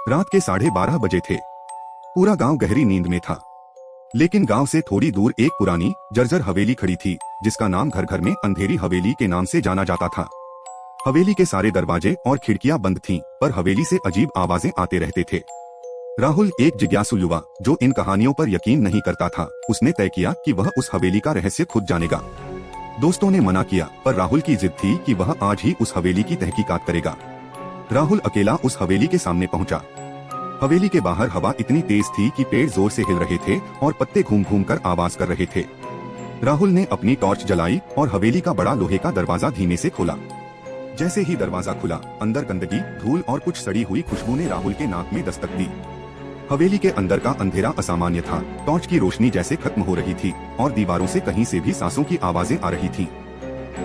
रात के 12:30 बजे थे। पूरा गांव गहरी नींद में था, लेकिन गांव से थोड़ी दूर एक पुरानी जर्जर हवेली खड़ी थी, जिसका नाम घर घर में अंधेरी हवेली के नाम से जाना जाता था। हवेली के सारे दरवाजे और खिड़कियां बंद थीं, पर हवेली से अजीब आवाजें आते रहते थे। राहुल, एक जिज्ञासु युवा जो इन कहानियों पर यकीन नहीं करता था, उसने तय किया कि वह उस हवेली का रहस्य खुद जानेगा। दोस्तों ने मना किया, पर राहुल की जिद थी कि वह आज ही उस हवेली की तहकीकात करेगा। राहुल अकेला उस हवेली के सामने पहुंचा। हवेली के बाहर हवा इतनी तेज थी कि पेड़ जोर से हिल रहे थे और पत्ते घूम घूम कर आवाज कर रहे थे। राहुल ने अपनी टॉर्च जलाई और हवेली का बड़ा लोहे का दरवाजा धीमे से खोला। जैसे ही दरवाजा खुला, अंदर गंदगी, धूल और कुछ सड़ी हुई खुशबू ने राहुल के नाक में दस्तक दी। हवेली के अंदर का अंधेरा असामान्य था। टॉर्च की रोशनी जैसे खत्म हो रही थी और दीवारों से कहीं से भी सांसों की आवाजें आ रही थीं।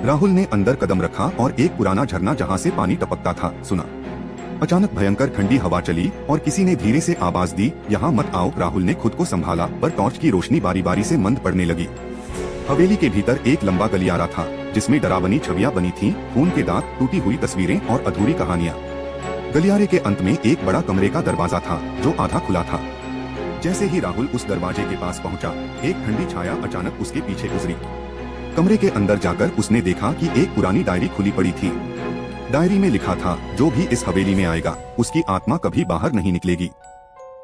राहुल ने अंदर कदम रखा और एक पुराना झरना जहां से पानी टपकता था सुना। अचानक भयंकर ठंडी हवा चली और किसी ने धीरे से आवाज दी, यहाँ मत आओ। राहुल ने खुद को संभाला, पर टॉर्च की रोशनी बारी बारी से मंद पड़ने लगी। हवेली के भीतर एक लंबा गलियारा था, जिसमें डरावनी छवियां बनी थीं, खून के दाग, टूटी हुई तस्वीरें और अधूरी कहानियां। गलियारे के अंत में एक बड़ा कमरे का दरवाजा था, जो आधा खुला था। जैसे ही राहुल उस दरवाजे के पास पहुंचा, एक ठंडी छाया अचानक उसके पीछे गुजरी। कमरे के अंदर जाकर उसने देखा कि एक पुरानी डायरी खुली पड़ी थी। डायरी में लिखा था, जो भी इस हवेली में आएगा, उसकी आत्मा कभी बाहर नहीं निकलेगी।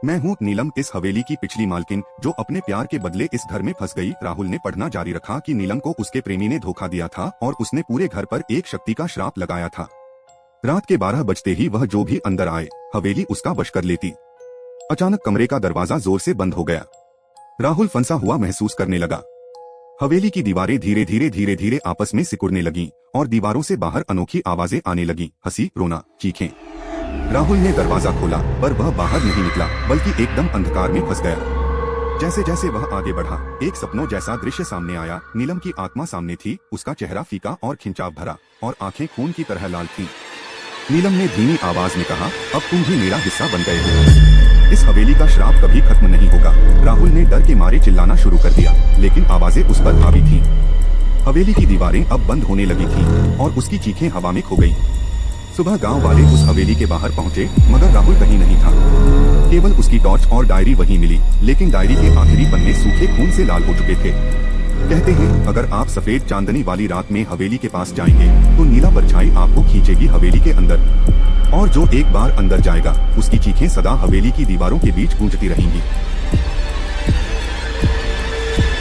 मैं हूँ नीलम, इस हवेली की पिछली मालकिन, जो अपने प्यार के बदले इस घर में फंस गई। राहुल ने पढ़ना जारी रखा कि नीलम को उसके प्रेमी ने धोखा दिया था और उसने पूरे घर पर एक शक्ति का श्राप लगाया था। रात के 12 बजते ही वह जो भी अंदर आए, हवेली उसका वश कर लेती। अचानक कमरे का दरवाजा जोर से बंद हो गया। राहुल फंसा हुआ महसूस करने लगा। हवेली की दीवारें धीरे धीरे आपस में सिकुड़ने लगीं और दीवारों से बाहर अनोखी आवाजें आने लगीं, हंसी, रोना, चीखें। राहुल ने दरवाजा खोला, पर वह बाहर नहीं निकला, बल्कि एकदम अंधकार में फंस गया। जैसे जैसे वह आगे बढ़ा, एक सपनों जैसा दृश्य सामने आया। नीलम की आत्मा सामने थी, उसका चेहरा फीका और खिंचाव भरा और आंखें खून की तरह लाल थीं। नीलम ने धीमी आवाज में कहा, अब तुम भी मेरा हिस्सा बन गए हो। इस हवेली का श्राप कभी खत्म नहीं होगा। राहुल ने डर के मारे चिल्लाना शुरू कर दिया, लेकिन आवाजें उस पर हावी थीं। हवेली की दीवारें अब बंद होने लगी थीं और उसकी चीखें हवा में खो गईं। सुबह गांव वाले उस हवेली के बाहर पहुंचे, मगर राहुल कहीं नहीं था। केवल उसकी टॉर्च और डायरी वहीं मिली, लेकिन डायरी के आखिरी पन्ने सूखे खून से लाल हो चुके थे। कहते हैं, अगर आप सफेद चांदनी वाली रात में हवेली के पास जाएंगे, तो नीला परछाई आपको खींचेगी हवेली के अंदर, और जो एक बार अंदर जाएगा, उसकी चीखें सदा हवेली की दीवारों के बीच गूंजती रहेंगी।